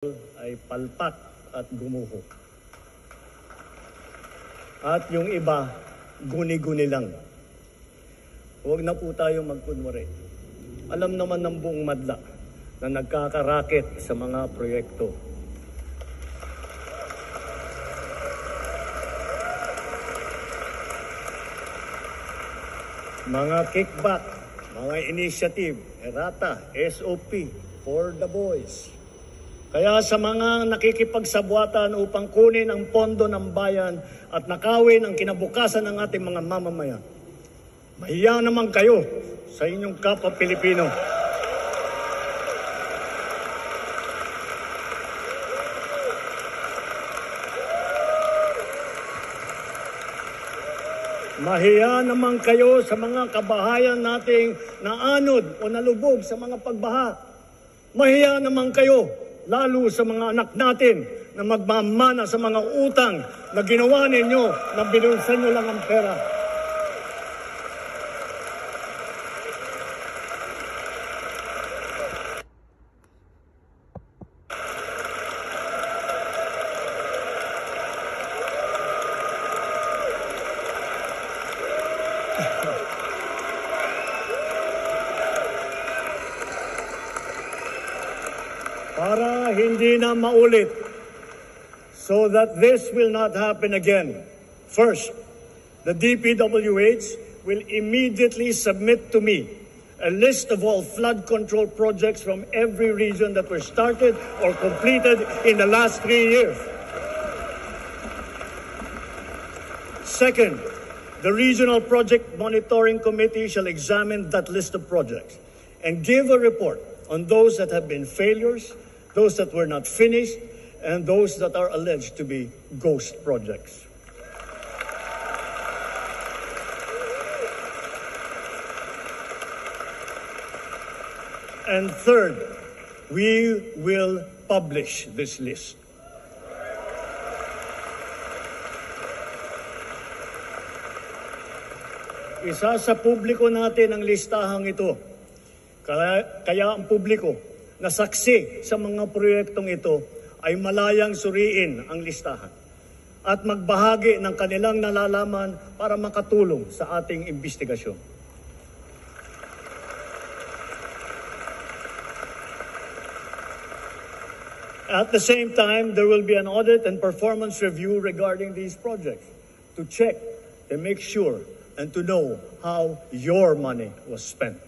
ay palpak at gumuho. At yung iba, guni-guni lang. Huwag na po tayo magkunwari. Alam naman ng buong madla na nagkakaraket sa mga proyekto. Mga kickback, mga initiative, errata, SOP, for the boys. Kaya sa mga nakikipagsabwatan upang kunin ang pondo ng bayan at nakawin ang kinabukasan ng ating mga mamamayan, mahiya naman kayo sa inyong kapwa Pilipino. Mahiya naman kayo sa mga kabahayan nating naanod o nalubog sa mga pagbaha. Mahiya naman kayo lalo sa mga anak natin na magmamana sa mga utang na ginawa ninyo na binulsan nyo lang ang pera. Para hindi na maulit, so that this will not happen again. First, the DPWH will immediately submit to me a list of all flood control projects from every region that were started or completed in the last 3 years. Second, the Regional Project Monitoring Committee shall examine that list of projects and give a report on those that have been failures, those that were not finished, and those that are alleged to be ghost projects. And third, we will publish this list. Isa sa publiko natin ang listahang ito. Kaya ang publiko na saksi sa mga proyektong ito ay malayang suriin ang listahan at magbahagi ng kanilang nalalaman para makatulong sa ating investigasyon. At the same time, there will be an audit and performance review regarding these projects to check and make sure and to know how your money was spent.